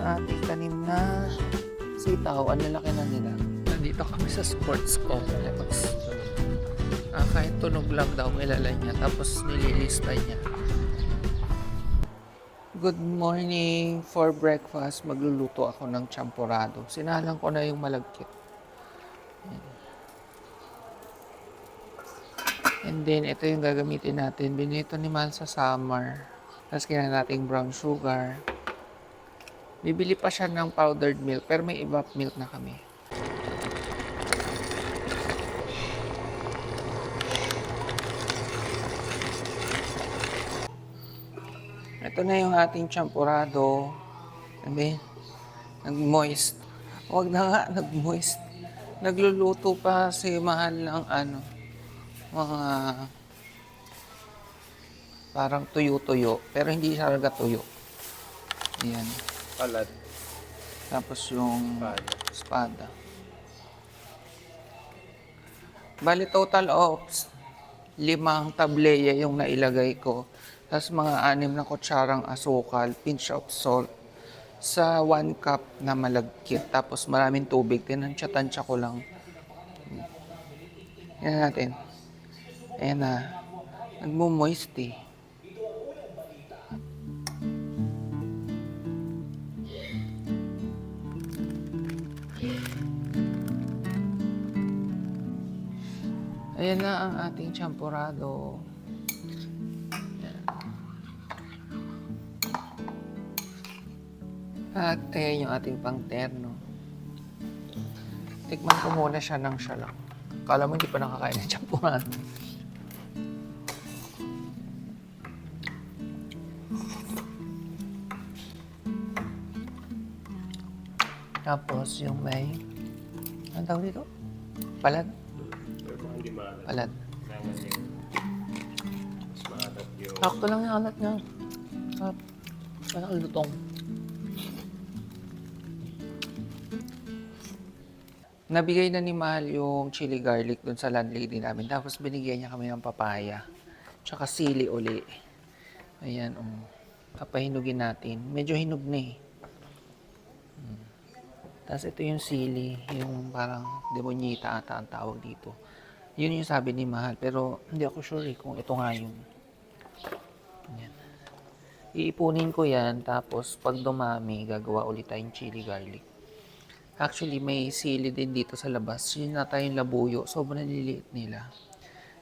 ating tanim na sitaw. Ang lalaki na nila. Nandito kami sa sports complex. Kahit tunog lang daw kilala niya. Tapos nililista niya. Good morning. For breakfast, magluluto ako ng champurrado. Sinalang ko na yung malagkit. And then, ito yung gagamitin natin. Binito ni Mal sa summer. Tapos kailangan nating brown sugar. Bibili pa siya ng powdered milk, pero may evap milk na kami. Ito na yung ating champurrado. Sabi, nag-moist. Huwag na nga, nag-moist. Nagluluto pa si Mahal ng mga parang tuyo-tuyo. Pero hindi siya talaga tuyo. Ayan. Palad. Tapos yung espada. Bali total of 5 tableya yung nailagay ko. Tapos mga 6 na kutsarang asukal, pinch of salt, sa 1 cup na malagkit. Tapos maraming tubig. Tinansya-tansya ko lang. Yan natin. Ayan na. Nagmo-moist eh. Ayan na ang ating champurrado. At ayan yung ating pangterno. Tikman ko muna siya ng siya lang. Kala mo hindi pa nakakain ng champurrado. Tapos yung may, ano tawag dito? Palad? Palad. Sakto lang yung alat niya. Parang lutong. Nabigay na ni Mahal yung chili garlic dun sa landlady namin. Tapos binigyan niya kami ng papaya. Tsaka sili uli. Ayan, papahinugin natin. Medyo hinog na eh. Tapos ito yung sili. Yung parang demonyita ata ang tawag dito. Yun yung sabi ni Mahal. Pero hindi ako sure kung ito nga yun. Ayan. Iipunin ko yan. Tapos pag dumami, gagawa ulit tayong chili garlic. Actually, may sili din dito sa labas. Yun na tayong labuyo. Sobrang nililiit nila.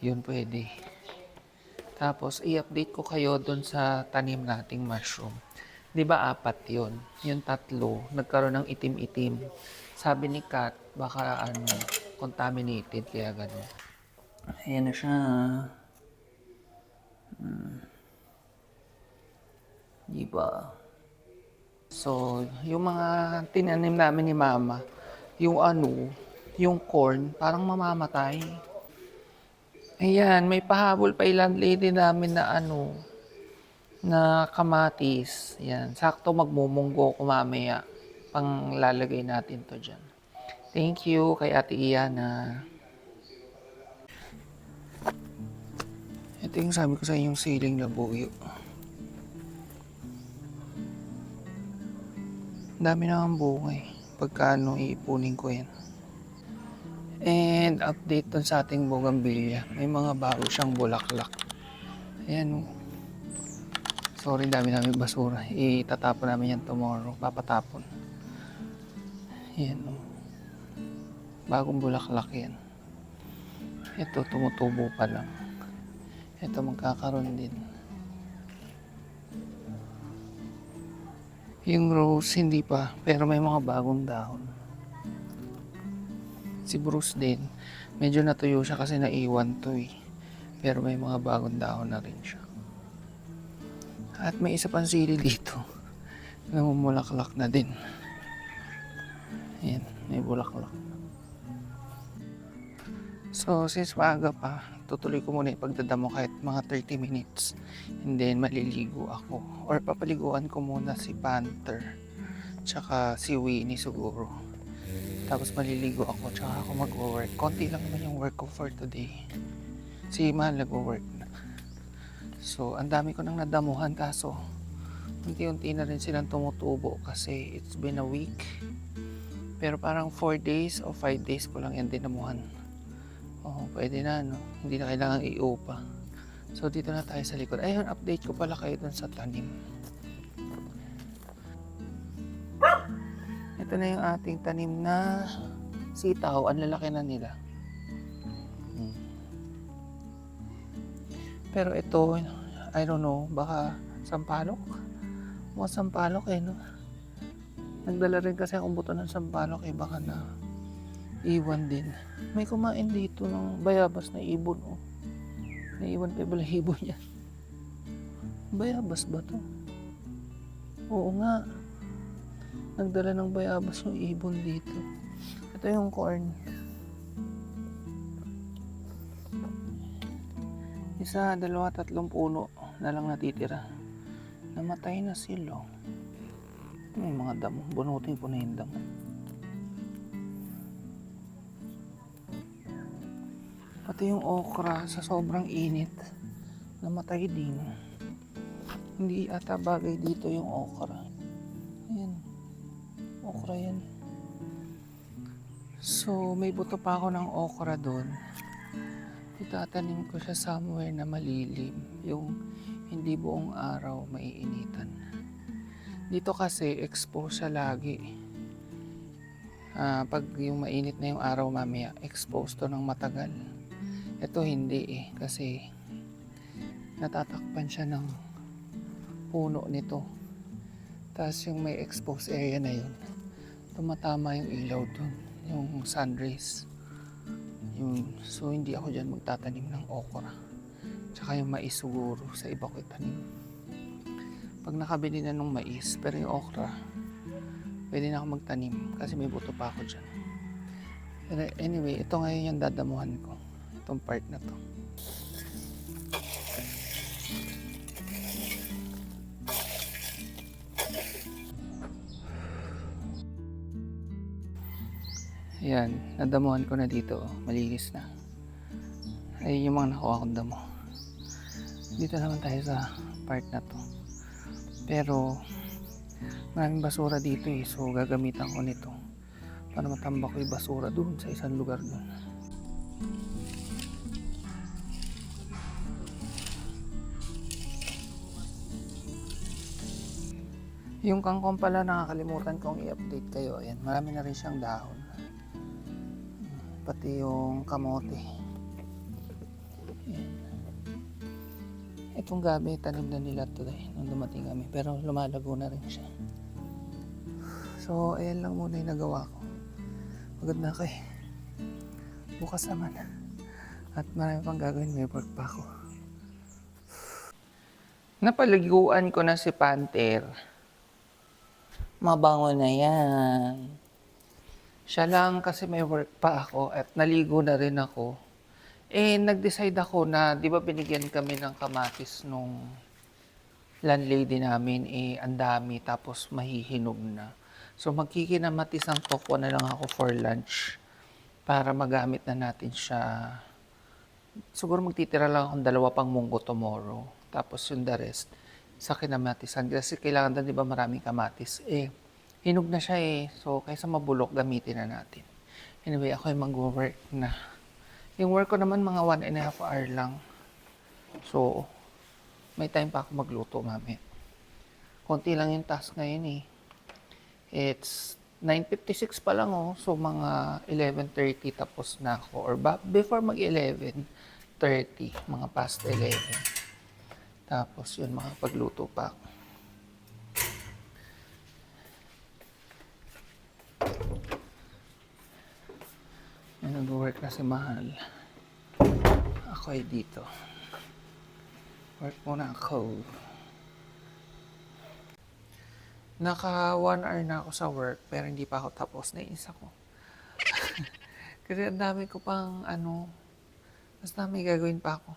Yun pwede. Tapos, i-update ko kayo dun sa tanim nating mushroom. Di ba 4 yun? Yung 3, nagkaroon ng itim-itim. Sabi ni Kat, baka contaminated, kaya gano'n. Ayan na siya. Di ba? So, yung mga tinanim namin ni Mama, yung yung corn, parang mamamatay. Ayan, may pahabol pa ilang lady namin na na kamatis. Ayan, sakto magmumunggo ko mamaya. Pang lalagay natin to dyan. Thank you kay Ate Iyana. Ito yung sabi ko sa inyong siling labuyo. Dami na ang bunga eh. Pagka iipunin ko yan. And update dun sa ating bougainvillea. May mga bago siyang bulaklak. Ayan. Sorry, dami namin basura. Itatapon namin yan tomorrow. Papatapon. Ayan. Bagong bulaklak yan. Ito, tumutubo pa lang. Ito, magkakaroon din. Yung rose, hindi pa. Pero may mga bagong dahon. Si Bruce din. Medyo natuyo siya kasi naiwan to eh. Pero may mga bagong dahon na rin siya. At may isa pang sili dito. Namumulaklak na din. Ayan, may bulaklak. So, since maaga pa, tutuloy ko muna yung pagdadamo kahit mga 30 minutes. And then, maliligo ako. Or papaliguan ko muna si Panther. Tsaka si Winnie siguro. Tapos maliligo ako, tsaka ako mag-work. Konti lang naman yung work ko for today. Si Mahal nag-work na. So, ang dami ko nang nadamuhan kaso unti-unti na rin silang tumutubo kasi it's been a week. Pero parang 4 days o 5 days ko lang yan dinamuhan. Pwede na, no? Hindi na kailangan i-upa. So, dito na tayo sa likod. Ayun, update ko pala kayo dun sa tanim. Ito na yung ating tanim na sitaw. Ang lalaki na nila. Pero ito, I don't know, baka sampalok? Mga sampalok no? Nagdala rin kasi akong buto ng sampalok baka na iwan din. May kumain dito ng bayabas na ibon, Naiwan pa yung balahibo niya. Bayabas ba to? Oo nga. Nagdala ng bayabas yung ibon dito. Ito yung corn. Isa, dalawa, 3 puno na lang natitira. Namatay na sila. May mga damo. Bunutin ko na yung damo. Pati yung okra sa sobrang init, namatay din. Hindi ata bagay dito yung okra. Ayan. Okra yan. So, may buto pa ako ng okra doon. Itatanim ko siya somewhere na malilim. Yung hindi buong araw maiinitan. Dito kasi exposed siya lagi. Pag yung mainit na yung araw mamaya, exposed to ng matagal. Ito hindi kasi natatakpan siya ng puno nito. Tapos yung may exposed area na yun, tumatama yung ilaw dun, yung sun rays. So hindi ako dyan magtatanim ng okra. Tsaka yung mais siguro sa iba ko itanim. Pag nakabili na ng mais, pero yung okra, pwede na ako magtanim kasi may buto pa ako dyan. Pero anyway, ito ngayon yung dadamuhan ko. Itong part na to. Ayan, nadamuhan ko na dito. Malinis na. Ayun yung mga nakuha kong damo. Dito naman tayo sa part na to. Pero maraming basura dito so gagamitan ko nito para matambak ko yung basura doon sa isang lugar doon. Yung kangkong pala nakakalimutan kong i-update kayo. Ayan, marami na rin siyang dahon. Pati yung kamote. Ayan. Itong gabi, tanim na nila today nung dumating kami. Pero lumalago na rin siya. So, ayan lang muna yung nagawa ko. Pagod na kayo. Bukas naman. At marami pang gagawin. May work pa ako. Napaliguan ko na si Panther. Mabango na yan. Siya lang kasi may work pa ako at naligo na rin ako. Nag-decide ako na, di ba binigyan kami ng kamatis nung landlady namin, ang dami tapos mahihinog na. So magkikinamatis ang tokwa na lang ako for lunch para magamit na natin siya. Siguro magtitira lang akong 2 pang munggo tomorrow. Tapos yung the rest, sa kinamatisan. Kasi kailangan doon, di ba, maraming kamatis. Hinog na siya So, kaysa mabulok, gamitin na natin. Anyway, ako yung mag-work na. Yung work ko naman, mga 1.5 hour lang. So, may time pa ako magluto, mami. Konti lang yung task ngayon It's 9:56 pa lang So, mga 11:30 tapos na ako. Or before mag-11:30, mga past 11. Tapos yun, makapagluto pa ako. Yan, nag-work na si Mahal. Ako ay dito. Work muna ako. Naka 1 hour na ako sa work, pero hindi pa ako tapos. Nainis ako. Kasi ang dami ko pang mas dami gagawin pa ako.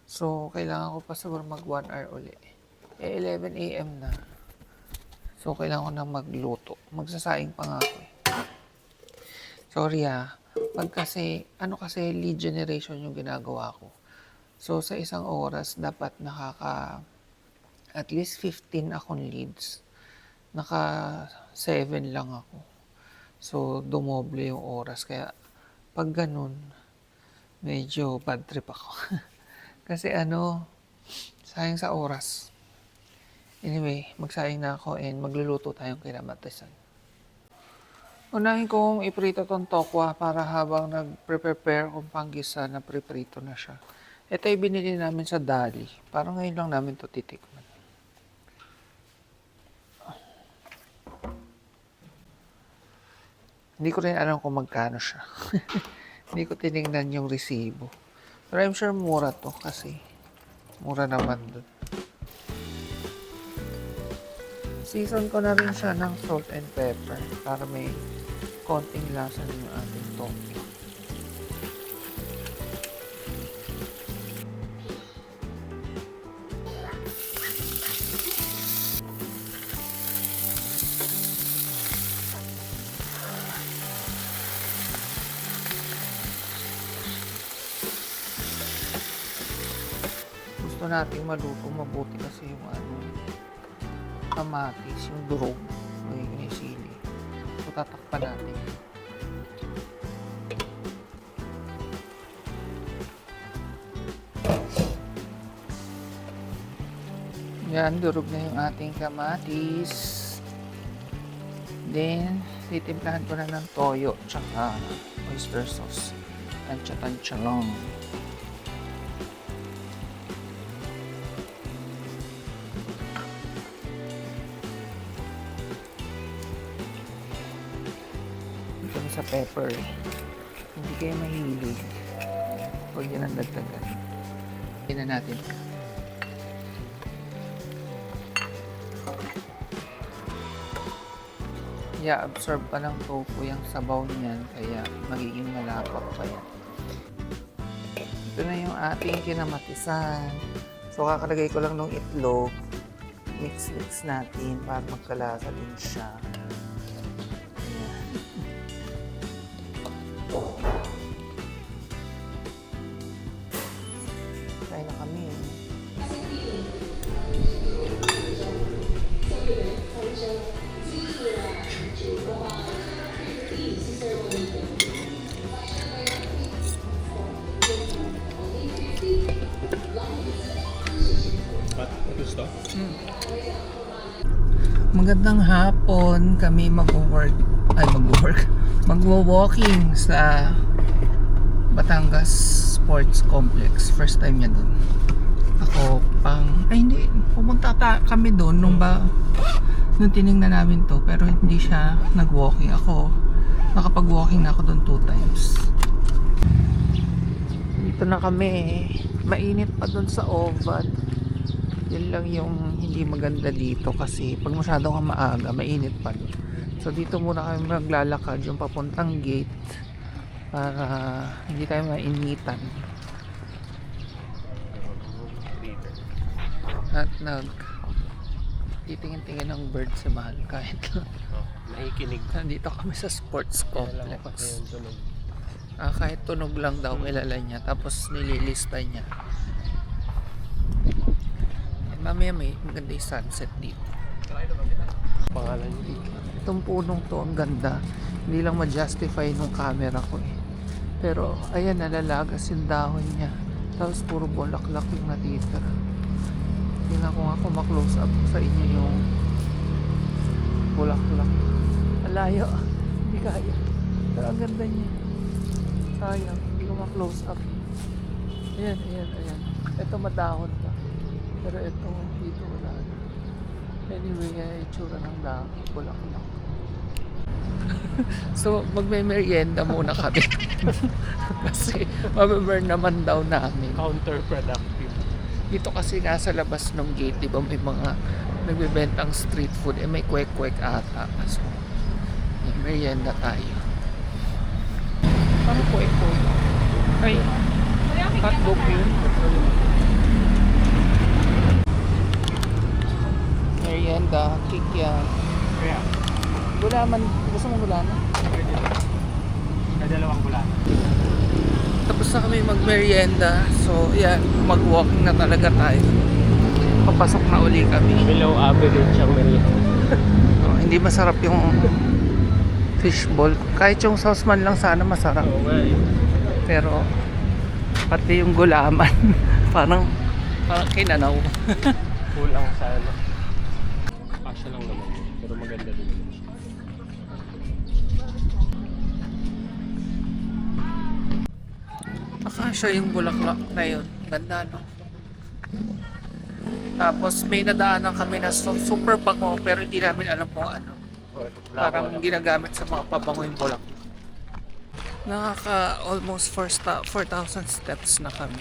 So, kailangan ko pa siguro mag 1 hour uli. 11 a.m. na. So, kailangan ko na magluto. Magsasaing pa nga ako Sorry Pag kasi lead generation yung ginagawa ko. So, sa isang oras, dapat At least 15 akong leads. Naka 7 lang ako. So, dumoble yung oras. Kaya, pag ganun, medyo bad trip ako. Kasi sayang sa oras. Anyway, magsayang na ako and magluluto tayong kinamatisan. Unahin kong iprito tong tokwa para habang nag-prepare kong panggisa na preprito na siya. Ito ay binili namin sa Dali. Parang ngayon lang namin to titikman. Hindi ko rin alam kung magkano siya. Hindi ko tinignan yung resibo. Pero I'm sure mura to kasi mura naman dun. Season ko na rin siya ng salt and pepper para may konting lasa ng ating tofu. Gusto nating maluto mabuti kasi yung kamatis, yung durog, yung sili. So, tatakpan natin. Yan, durog na yung ating kamatis. Then, titimplahan ko na ng toyo tsaka oyster sauce. Tansya-tansya lang. Dito na sa pepper. Hindi kayo mahilig. Huwag yan ang dagdagan. Tignan natin. Absorb pa ng tofu yung sabaw niyan, kaya magiging malapot pa yan. Ito na yung ating kinamatisan. So, kakalagay ko lang ng itlog. Mix natin para magkalasa din siya. Ayan. Kaya na kami. Magandang hapon, kami magwo-walking sa Batangas Sports Complex. First time niya dun. Ako pumunta kami dun nung tinignan namin to, pero hindi siya nag-walking. Ako, nakapag-walking na ako dun 2 times. Dito na kami, mainit pa dun sa Ovad. Yun lang yung hindi maganda dito kasi pag masyado ka maaga, mainit pa doon. So dito muna kami maglalakad yung papuntang gate para hindi tayo mainitan. At titingin-tingin ng bird sa mahal kahit nakikinig. Nandito kami sa sports complex. Kahit tunog lang daw kilala niya, tapos nililista niya. Mamaya may maganda yung sunset dito. Pangalan niya dito. Itong punong to, ang ganda. Hindi lang ma-justify nung camera ko eh. Pero ayan, nalalagas yung dahon niya. Tapos puro bulaklak yung natitira. Tingnan ko nga kung ma-close up sa inyo yung bulaklak. Malayo. Hindi kaya. Pero ang ganda niya. Sayang, hindi ko ma-close up. Ayan. Ito madahon pa. Pero ito, dito wala na. Anyway, yung itsura ng dahon. Bulaklak. So, magme-merienda muna kami. Kasi, mababurn naman daw namin. Counterproductive. Dito kasi nasa labas ng gate, di ba may mga nagbebentang street food, may kwek-kwek ata. So, may merienda tayo. Parang kwek-kwek. Ay, hotdog yun. Merienda, kikya. Kaya, Gulaman, gusto mo gulaman? dalawang bulan. Tapos na kami mag-merienda. So, yan, mag-walking na talaga tayo. Papasok na uli kami. Below average ang merienda. Oh, hindi masarap yung fishball. Kahit yung sauce man lang sana masarap. Oo nga eh. Pero pati yung gulaman parang kinanaw. Kulang sa ano. Kasya lang naman yun. Pero maganda din naman siya. Akasya yung bulaklak na yun. Ganda, no? Tapos may nadaanan kami na super bango pero hindi namin alam kung ano. Parang ginagamit sa mga pabango yung bulaklak. Nakaka almost 4,000 steps na kami.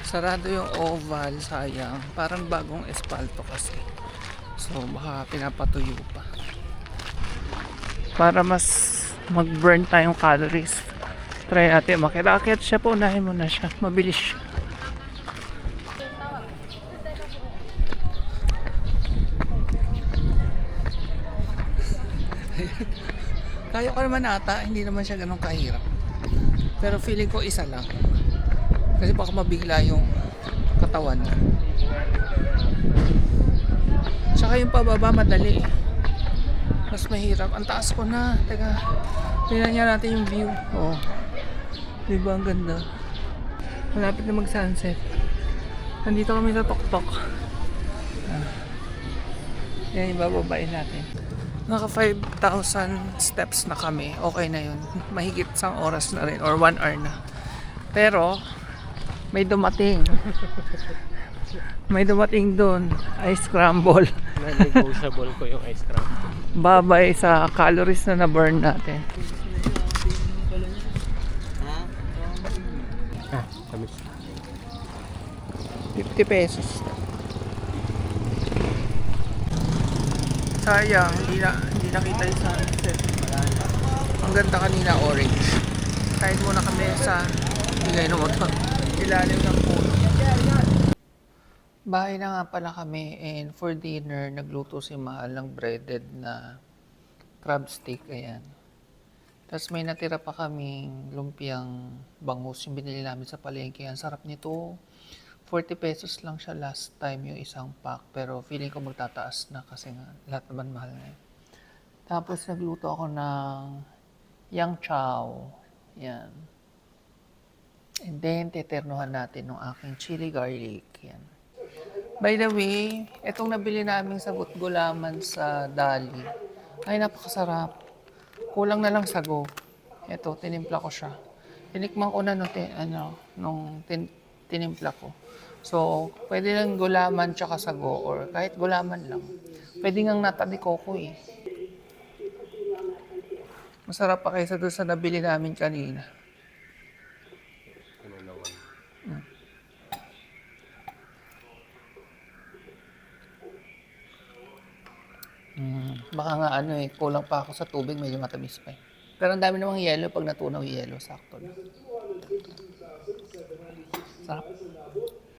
Sarado yung oval, sayang. Parang bagong espalto kasi. So baka pinapatuyo pa. Para mas mag-burn tayong calories. Try natin makita-akit siya po. Unahin mo na siya. Mabilis siya. Kaya ko naman ata, hindi naman siya ganun kahirap. Pero feeling ko isa lang. Kasi baka mabigla yung katawan. Tsaka yung pababa madali. Mas mahirap. Ang taas ko na. Teka, tingnan niya natin yung view. Oh. Diba ang ganda? Malapit na mag-sunset. Nandito kami sa Toktok. Yan yung bababain natin. Naka 5,000 steps na kami. Okay na yun. Mahigit isang oras na rin or 1 hour na. Pero may dumating. May dumating doon. Ice scramble. Non-negotiable ko yung ice cream. Babay sa calories na na-burn natin. Tamis. 50 pesos. Sayang, hindi nakita yung sunset. Ang ganda kanina, orange. Kahit muna kami sa bigay na motor. Ilalim ng puno. Bahay na nga pala kami and for dinner, nagluto si Mahal ng breaded na crab stick. Ayan. Tapos may natira pa kaming lumpiang bangus yung binili namin sa palengke. Ang sarap nito. 40 pesos lang siya last time yung isang pack. Pero feeling ko magtataas na kasi nga lahat naman mahal na yun. Tapos nagluto ako ng yang chow. Yan. And then teternohan natin ng aking chili garlic. Yan. By the way, itong nabili namin sa gulaman sa Dali. Ay, napakasarap. Kulang na lang sago. Ito, tinimpla ko siya. Tinikman ko na nung tinimpla ko. So, pwede lang gulaman tsaka sago or kahit gulaman lang. Pwede ngang nata de coco eh. Masarap pa kaysa doon sa nabili namin kanina. Baka nga kulang pa ako sa tubig, medyo matamis pa eh. Pero ang dami namang yelo, pag natunaw yung yelo, sakto na. Sarap.